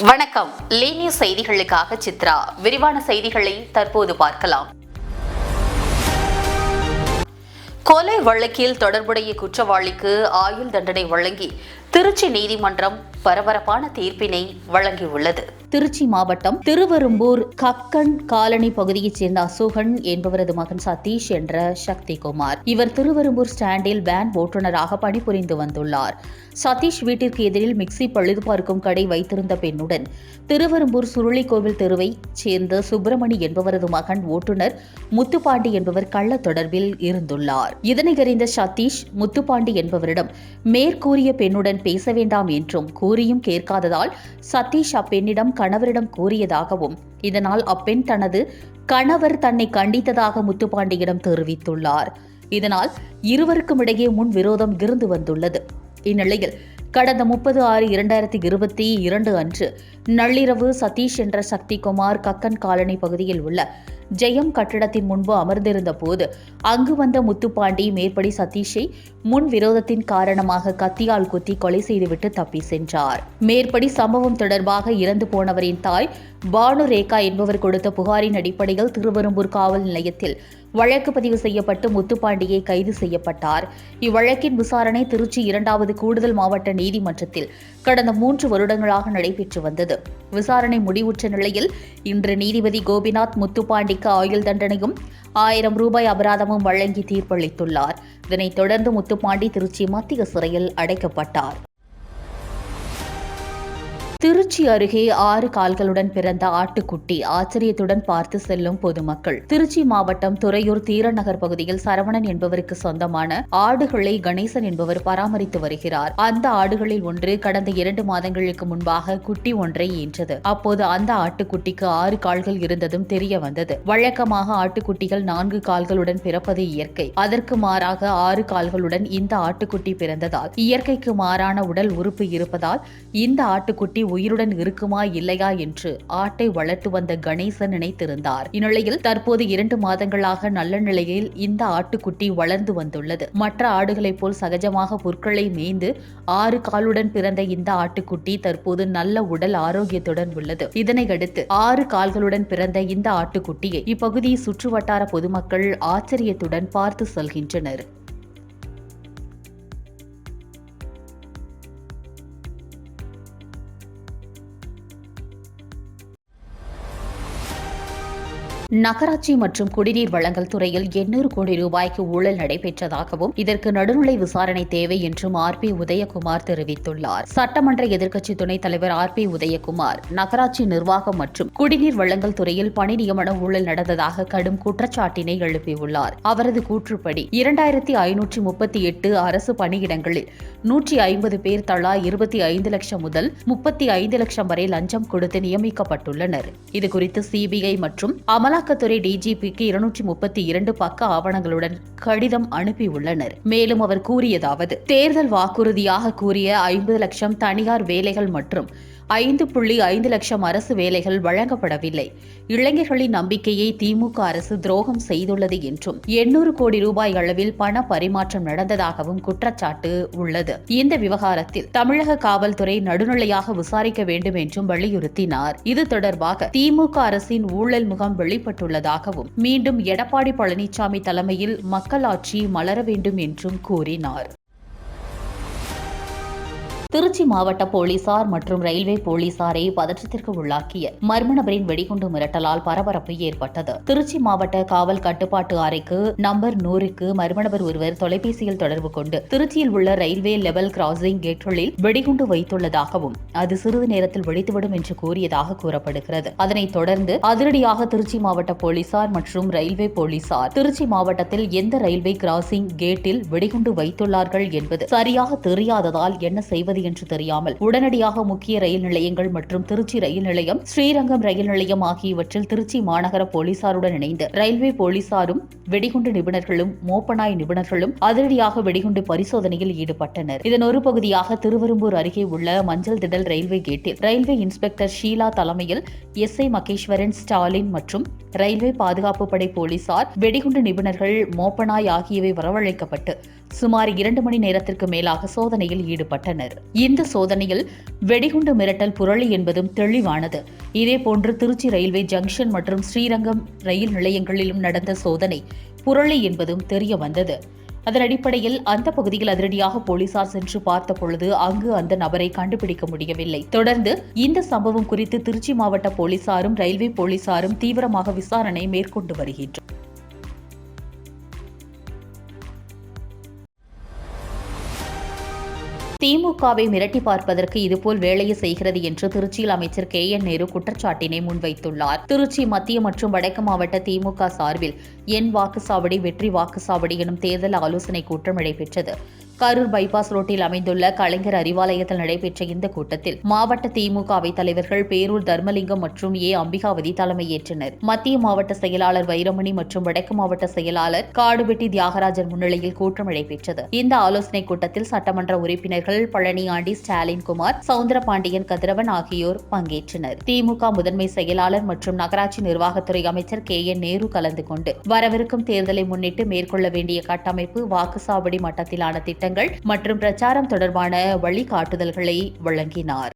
வணக்கம். லீனியர் செய்திகளுக்காக சித்ரா. விரிவான செய்திகளை தற்போது பார்க்கலாம். கொலை வழக்கில் தொடர்புடைய குற்றவாளிக்கு ஆயுள் தண்டனை வழங்கி திருச்சி நீதிமன்றம் பரபரப்பான தீர்ப்பினை வழங்கியுள்ளது. திருச்சி மாவட்டம் திருவெரும்பூர் கக்கன் காலனி பகுதியைச் சேர்ந்த அசோகன் என்பவரது மகன் சதீஷ் என்ற சக்திகுமார். இவர் திருவெரும்பூர் ஸ்டாண்டில் வேன் ஓட்டுநராக பணிபுரிந்து வந்துள்ளார். சதீஷ் வீட்டிற்கு எதிரில் மிக்சி பழுது பார்க்கும் கடை வைத்திருந்த பெண்ணுடன் திருவெரும்பூர் சுருளிக்கோவில் தெருவை சேர்ந்த சுப்பிரமணி என்பவரது மகன் ஓட்டுநர் முத்துப்பாண்டி என்பவர் கள்ள தொடர்பில் இருந்துள்ளார். இதனை அறிந்த சதீஷ் முத்துப்பாண்டி என்பவரிடம் மேற்கூறிய பெண்ணுடன் பேச வேண்டாம் என்றும் கூறியும் கேட்காததால் சதீஷ் அப்பெண்ணிடம் கணவரிடம் கூறியதாகவும் இதனால் அப்பெண் தனது கணவர் தன்னை கண்டித்ததாக முத்துப்பாண்டியிடம் தெரிவித்துள்ளார். இதனால் இருவருக்கும் இடையே முன் விரோதம் இருந்து வந்துள்ளது. இந்நிலையில் கடந்த 30/6/2022 அன்று நள்ளிரவு சதீஷ் என்ற சக்திகுமார் கக்கன் காலனி பகுதியில் உள்ள ஜெயம் கட்டிடத்தின் முன்பு அமர்ந்திருந்த போது அங்கு வந்த முத்துப்பாண்டி மேற்படி சதீஷை முன் விரோதத்தின் காரணமாக கத்தியால் குத்தி கொலை செய்துவிட்டு தப்பி சென்றார். மேற்படி சம்பவம் தொடர்பாக இறந்து போனவரின் தாய் பானு ரேகா என்பவர் கொடுத்த புகாரின் அடிப்படையில் திருவெரும்பூர் காவல் நிலையத்தில் வழக்கு பதிவு செய்யப்பட்டு முத்துப்பாண்டியை கைது செய்யப்பட்டார். இவ்வழக்கின் விசாரணை திருச்சி 2வது கூடுதல் மாவட்ட நீதிமன்றத்தில் கடந்த 3 வருடங்களாக நடைபெற்று வந்தது. விசாரணை முடிவுற்ற நிலையில் இன்று நீதிபதி கோபிநாத் முத்துப்பாண்டிக்கு ஆயுள் தண்டனையும் 1000 ரூபாய் அபராதமும் வழங்கி தீர்ப்பளித்துள்ளார். இதனைத் தொடர்ந்து முத்துப்பாண்டி திருச்சி மத்திய சிறையில் அடைக்கப்பட்டார். திருச்சி அருகே 6 கால்களுடன் பிறந்த ஆட்டுக்குட்டி ஆச்சரியத்துடன் பார்த்து செல்லும் பொதுமக்கள். திருச்சி மாவட்டம் துறையூர் தீரநகர் பகுதியில் சரவணன் என்பவருக்கு சொந்தமான ஆடுகளை கணேசன் என்பவர் பராமரித்து வருகிறார். அந்த ஆடுகளில் ஒன்று கடந்த 2 மாதங்களுக்கு முன்பாக குட்டி ஒன்றை ஈன்றது. அப்போது அந்த ஆட்டுக்குட்டிக்கு 6 கால்கள் இருந்ததும் தெரிய வந்தது. வழக்கமாக ஆட்டுக்குட்டிகள் 4 கால்களுடன் பிறப்பது இயற்கை. அதற்கு மாறாக 6 கால்களுடன் இந்த ஆட்டுக்குட்டி பிறந்ததால் இயற்கைக்கு மாறான உடல் உறுப்பு இருப்பதால் இந்த ஆட்டுக்குட்டி உயிருடன் இருக்குமா இல்லையா என்று ஆட்டை வளர்த்து வந்த கணேசன் நினைத்திருந்தார். இந்நிலையில் தற்போது 2 மாதங்களாக நல்ல நிலையில் இந்த ஆட்டுக்குட்டி வளர்ந்து வந்துள்ளது. மற்ற ஆடுகளைப் போல் சகஜமாக புற்களை மேய்ந்து 6 காலுடன் பிறந்த இந்த ஆட்டுக்குட்டி தற்போது நல்ல உடல் ஆரோக்கியத்துடன் உள்ளது. இதனையடுத்து 6 கால்களுடன் பிறந்த இந்த ஆட்டுக்குட்டியை இப்பகுதி சுற்றுவட்டார பொதுமக்கள் ஆச்சரியத்துடன் பார்த்து செல்கின்றனர். நகராட்சி மற்றும் குடிநீர் வழங்கல் துறையில் 800 கோடி ரூபாய்க்கு ஊழல் நடைபெற்றதாகவும் இதற்கு நடுநிலை விசாரணை தேவை என்றும் RP உதயகுமார் தெரிவித்துள்ளார். சட்டமன்ற எதிர்க்கட்சி துணைத் தலைவர் RP உதயகுமார் நகராட்சி நிர்வாகம் மற்றும் குடிநீர் வழங்கல் துறையில் பணி நியமன ஊழல் நடந்ததாக கடும் குற்றச்சாட்டினை எழுப்பியுள்ளார். அவரது கூற்றுப்படி 2538 அரசு பணியிடங்களில் 150 பேர் தலா 25 லட்சம் முதல் 35 லட்சம் வரை லஞ்சம் கொடுத்து நியமிக்கப்பட்டுள்ளனர். இதுகுறித்து CBI மற்றும் அமலாக்கத்துறை DGPக்கு 232 பக்க ஆவணங்களுடன் கடிதம் அனுப்பியுள்ளனர். மேலும் அவர் கூறியதாவது: தேர்தல் வாக்குறுதியாக கூறிய 50 லட்சம் தனியார் வேலைகள் மற்றும் 5.5 லட்சம் அரசு வேலைகள் வழங்கப்படவில்லை. இளைஞர்களின் நம்பிக்கையை திமுக அரசு துரோகம் செய்துள்ளது என்றும் 800 கோடி ரூபாய் அளவில் பண பரிமாற்றம் நடந்ததாகவும் குற்றச்சாட்டு உள்ளது. இந்த விவகாரத்தில் தமிழக காவல்துறை நடுநிலையாக விசாரிக்க வேண்டும் என்றும் வலியுறுத்தினார். இது தொடர்பாக திமுக அரசின் ஊழல் முகம் வெளிப்பட்டுள்ளதாகவும் மீண்டும் எடப்பாடி பழனிசாமி தலைமையில் மக்களாட்சி மலர வேண்டும் என்றும் கூறினார். திருச்சி மாவட்ட போலீசார் மற்றும் ரயில்வே போலீசாரை பதற்றத்திற்கு உள்ளாக்கிய மர்ம நபரின் வெடிகுண்டு மிரட்டலால் பரபரப்பு ஏற்பட்டது. திருச்சி மாவட்ட காவல் கட்டுப்பாட்டு அறைக்கு நம்பர் 100க்கு மர்ம நபர் ஒருவர் தொலைபேசியில் தொடர்பு கொண்டு திருச்சியில் உள்ள ரயில்வே லெவல் கிராசிங் கேட்களில் வெடிகுண்டு வைத்துள்ளதாகவும் அது சிறிது நேரத்தில் வெடித்துவிடும் என்று கூறியதாக கூறப்படுகிறது. அதனைத் தொடர்ந்து அதிரடியாக திருச்சி மாவட்ட போலீசார் மற்றும் ரயில்வே போலீசார் திருச்சி மாவட்டத்தில் எந்த ரயில்வே கிராசிங் கேட்டில் வெடிகுண்டு வைத்துள்ளார்கள் என்பது சரியாக தெரியாததால் என்ன செய்வது என்று தெரியாமல் உடனடியாக முக்கிய ரயில் நிலையங்கள் மற்றும் திருச்சி ரயில் நிலையம், ஸ்ரீரங்கம் ரயில் நிலையம் ஆகியவற்றில் திருச்சி மாநகர போலீசாருடன் இணைந்து ரயில்வே போலீசாரும் வெடிகுண்டு நிபுணர்களும் மோப்பனாய் நிபுணர்களும் அதிரடியாக வெடிகுண்டு பரிசோதனையில் ஈடுபட்டனர். இதன் ஒரு பகுதியாக திருவெரும்பூர் அருகே உள்ள மஞ்சள் திடல் ரயில்வே கேட்டில் ரயில்வே இன்ஸ்பெக்டர் ஷீலா தலைமையில் SI மகேஸ்வரன், ஸ்டாலின் மற்றும் ரயில்வே பாதுகாப்பு படை போலீசார், வெடிகுண்டு நிபுணர்கள், மோப்பனாய் ஆகியவை வரவழைக்கப்பட்டு சுமார் 2 மணி நேரத்திற்கு மேலாக சோதனையில் ஈடுபட்டனர். இந்த சோதனையில் வெடிகுண்டு மிரட்டல் புரளி என்பதும் தெளிவானது. இதேபோன்று திருச்சி ரயில்வே ஜங்ஷன் மற்றும் ஸ்ரீரங்கம் ரயில் நிலையங்களிலும் நடந்த சோதனை புரளி என்பதும் தெரிய வந்தது. அதன் அடிப்படையில் அந்த பகுதியில் அதிரடியாக போலீசார் சென்று பார்த்த பொழுது அங்கு அந்த நபரை கண்டுபிடிக்க முடியவில்லை. தொடர்ந்து இந்த சம்பவம் குறித்து திருச்சி மாவட்ட போலீசாரும் ரயில்வே போலீசாரும் தீவிரமாக விசாரணை மேற்கொண்டு வருகின்றனர். திமுகவை மிரட்டி பார்ப்பதற்கு இதுபோல் வேலையை செய்கிறது என்று திருச்சியில் அமைச்சர் KN நேரு குற்றச்சாட்டினை முன்வைத்துள்ளார். திருச்சி மத்திய மற்றும் வடக்கு மாவட்ட திமுக சார்பில் என் வாக்குச்சாவடி வெற்றி வாக்குச்சாவடி எனும் தேர்தல் ஆலோசனைக் கூட்டம் நடைபெற்றது. கரூர் பைபாஸ் ரோட்டில் அமைந்துள்ள கலைஞர் அறிவாலயத்தில் நடைபெற்ற இந்த கூட்டத்தில் மாவட்ட திமுக அவைத் தலைவர்கள் பேரூர் தர்மலிங்கம் மற்றும் அம்பிகாவதி தலைமையேற்றனர். மத்திய மாவட்ட செயலாளர் வைரமணி மற்றும் வடக்கு மாவட்ட செயலாளர் காடுவெட்டி தியாகராஜன் முன்னிலையில் கூட்டம் நடைபெற்றது. இந்த ஆலோசனைக் கூட்டத்தில் சட்டமன்ற உறுப்பினர்கள் பழனியாண்டி, ஸ்டாலின் குமார், சவுந்தரபாண்டியன், கதிரவன் ஆகியோர் பங்கேற்றனர். திமுக முதன்மை செயலாளர் மற்றும் நகராட்சி நிர்வாகத்துறை அமைச்சர் KN நேரு கலந்து கொண்டு வரவிருக்கும் தேர்தலை முன்னிட்டு மேற்கொள்ள வேண்டிய கட்டமைப்பு, வாக்குச்சாவடி மட்டத்திலான திட்டங்கள் மற்றும் பிரச்சாரம் தொடர்பான வழிகாட்டுதல்களை வழங்கினார்.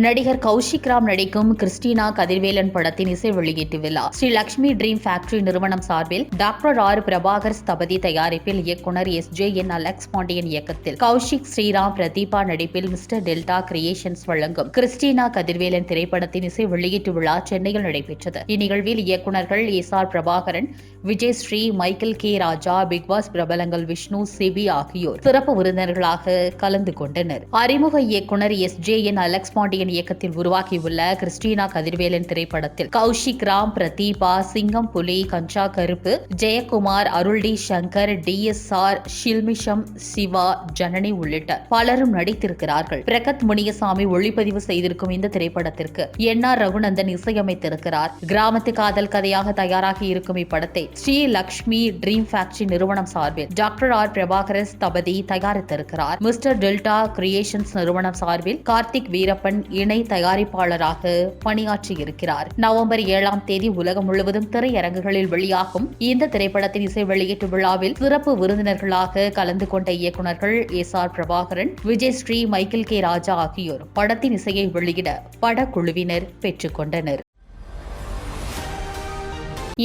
நடிகர் கௌஷிக் ராம் நடிக்கும் கிறிஸ்டினா கதிர்வேலன் படத்தின் இசை வெளியீட்டு விழா ஸ்ரீ லட்சுமி ட்ரீம் ஃபேக்டரி நிறுவனம் சார்பில் டாக்டர் ஆர் பிரபாகர் ஸ்தபதி தயாரிப்பில் இயக்குனர் SJN அலெக்ஸ் பாண்டியன் இயக்கத்தில் கௌஷிக், ஸ்ரீராம், பிரதீபா நடிப்பில் மிஸ்டர் டெல்டா கிரியேஷன்ஸ் வழங்கும் கிறிஸ்டினா கதிர்வேலன் திரைப்படத்தின் இசை வெளியீட்டு விழா சென்னையில் நடைபெற்றது. இந்நிகழ்வில் இயக்குநர்கள் SR Prabhakaran, Vijay Sri, Michael K Raja, Bigg Boss பிரபலங்கள் விஷ்ணு, சிபி ஆகியோர் சிறப்பு விருந்தினர்களாக கலந்து கொண்டனர். அறிமுக இயக்குனர் SJN அலெக்ஸ் பாண்டியன் இயக்கத்தில் உருவாக்கியுள்ள கிறிஸ்டினா கதிர்வேலன் திரைப்படத்தில் கௌஷிக் ராம், பிரதீபா, சிங்கம் புலி, கஞ்சா கருப்பு, ஜெயக்குமார், அருள்டி சங்கர், DSR, ஷில்மிஷம், சிவா, ஜனனி உள்ளிட்ட பலரும் நடித்திருக்கிறார்கள். பிரகத் முனியசாமி ஒளிப்பதிவு செய்திருக்கும் இந்த திரைப்படத்திற்கு NR ரகுநந்தன் இசையமைத்திருக்கிறார். கிராமத்து காதல் கதையாக தயாராகி இருக்கும் இப்படத்தை ஸ்ரீ லட்சுமி ட்ரீம் ஃபேக்டரி நிறுவனம் சார்பில் டாக்டர் ஆர் பிரபாகர் ஸ்தபதி தயாரித்திருக்கிறார். மிஸ்டர் டெல்டா கிரியேஷன்ஸ் நிறுவனம் சார்பில் கார்த்திக் வீரப்பன் இணை தயாரிப்பாளராக பணியாற்றியிருக்கிறார். நவம்பர் 7ஆம் தேதி உலகம் முழுவதும் திரையரங்குகளில் வெளியாகும் இந்த திரைப்படத்தின் இசை வெளியீட்டு விழாவில் சிறப்பு விருந்தினர்களாக கலந்து கொண்ட இயக்குநர்கள் SR Prabhakaran, Vijay Sri, Michael K Raja ஆகியோர் படத்தின் இசையை வெளியிட படக்குழுவினர் பெற்றுக் கொண்டனர்.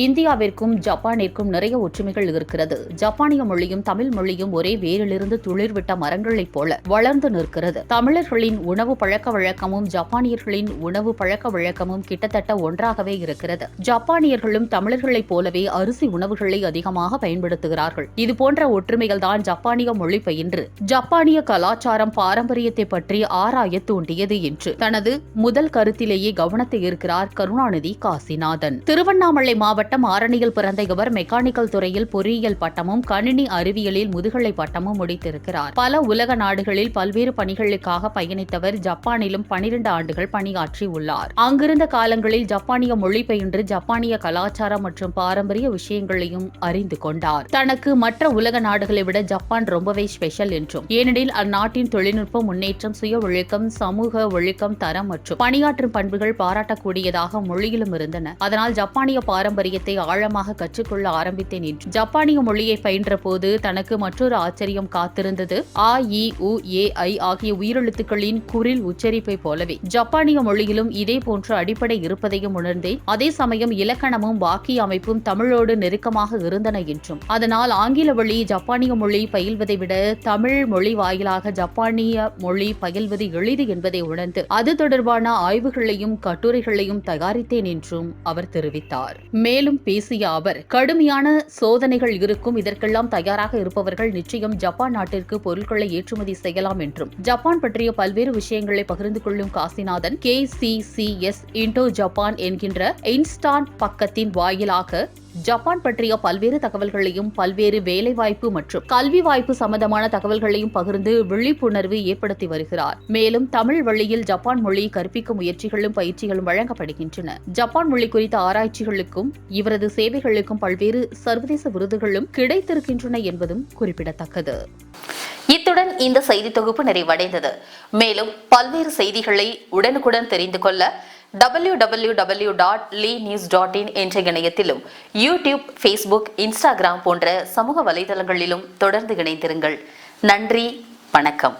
இந்தியாவிற்கும் ஜப்பானிற்கும் நிறைய ஒற்றுமைகள் இருக்கிறது. ஜப்பானிய மொழியும் தமிழ் மொழியும் ஒரே வேரிலிருந்து துளிர்விட்ட மரங்களைப் போல வளர்ந்து நிற்கிறது. தமிழர்களின் உணவு பழக்க வழக்கமும் ஜப்பானியர்களின் உணவு பழக்க வழக்கமும் கிட்டத்தட்ட ஒன்றாகவே இருக்கிறது. ஜப்பானியர்களும் தமிழர்களைப் போலவே அரிசி உணவுகளை அதிகமாக பயன்படுத்துகிறார்கள். இதுபோன்ற ஒற்றுமைகள் தான் ஜப்பானிய மொழி பயின்று ஜப்பானிய கலாச்சாரம், பாரம்பரியத்தை பற்றி ஆராய தூண்டியது என்று தனது முதல் கருத்திலேயே கவனத்தை ஈர்க்கிறார் கருணாநிதி காசிநாதன். திருவண்ணாமலை மாவட்டம் ஆரணியில் பிறந்த இவர் மெக்கானிக்கல் துறையில் பொறியியல் பட்டமும் கணினி அறிவியலில் முதுகலை பட்டமும் முடித்திருக்கிறார். பல உலக நாடுகளில் பல்வேறு பணிகளுக்காக பயணித்தவர் ஜப்பானிலும் 12 ஆண்டுகள் பணியாற்றி உள்ளார். அங்கிருந்த காலங்களில் ஜப்பானிய மொழி பயின்று ஜப்பானிய கலாச்சாரம் மற்றும் பாரம்பரிய விஷயங்களையும் அறிந்து கொண்டார். தனக்கு மற்ற உலக நாடுகளை விட ஜப்பான் ரொம்பவே ஸ்பெஷல் என்றும், ஏனெனில் அந்நாட்டின் தொழில்நுட்ப முன்னேற்றம், சுய ஒழுக்கம், சமூக ஒழுக்கம், தரம் மற்றும் பணியாற்றும் பண்புகள் பாராட்டக்கூடியதாக மொழியிலும் இருந்தன. அதனால் ஜப்பானிய பாரம்பரியத்தை ஆழமாக கற்றுக்கொள்ள ஆரம்பித்தேன் என்று ஜப்பானிய மொழியை பயின்ற போது தனக்கு மற்றொரு ஆச்சரியம் காத்திருந்தது. A, E, U, A, I ஆகிய உயிரெழுத்துக்களின் குரில் உச்சரிப்பை போலவே ஜப்பானிய மொழியிலும் இதே போன்ற அடிப்படை இருப்பதையும் உணர்ந்தேன். அதே சமயம் இலக்கணமும் வாக்கிய அமைப்பும் தமிழோடு நெருக்கமாக இருந்தன என்றும், அதனால் ஆங்கில வழி ஜப்பானிய மொழி பயில்வதை விட தமிழ் மொழி வாயிலாக ஜப்பானிய மொழி பயில்வது எளிது என்பதை உணர்ந்து அது தொடர்பான ஆய்வுகளையும் கட்டுரைகளையும் தயாரித்தேன் என்றும் அவர் தெரிவித்தார். மேலும் பேசிய அவர், கடுமையான சோதனைகள் இருக்கும், இதற்கெல்லாம் தயாராக இருப்பவர்கள் நிச்சயம் ஜப்பான் நாட்டிற்கு பொருட்களை ஏற்றுமதி செய்யலாம் என்றும், ஜப்பான் பற்றிய பல்வேறு விஷயங்களை பகிர்ந்து கொள்ளும் காசிநாதன் KCCS இண்டோ ஜப்பான் என்கின்ற இன்ஸ்டான் பக்கத்தின் வாயிலாக ஜப்பான் பற்றிய பல்வேறு தகவல்களையும் பல்வேறு வேலைவாய்ப்பு மற்றும் கல்வி வாய்ப்பு சம்பந்தமான தகவல்களையும் பகிர்ந்து விழிப்புணர்வு ஏற்படுத்தி வருகிறார். மேலும் தமிழ் வழியில் ஜப்பான் மொழி கற்பிக்கும் முயற்சிகளும் பயிற்சிகளும் வழங்கப்படுகின்றன. ஜப்பான் மொழி குறித்த ஆராய்ச்சிகளுக்கும் இவரது சேவைகளுக்கும் பல்வேறு சர்வதேச விருதுகளும் கிடைத்திருக்கின்றன என்பதும் குறிப்பிடத்தக்கது. இத்துடன் இந்த செய்தி தொகுப்பு நிறைவடைந்தது. மேலும் பல்வேறு செய்திகளை உடனுக்குடன் தெரிந்து கொள்ள www.lenews.in என்ற இணையத்திலும் யூடியூப், ஃபேஸ்புக், இன்ஸ்டாகிராம் போன்ற சமூக வலைதளங்களிலும் தொடர்ந்து இணைந்திருங்கள். நன்றி, வணக்கம்.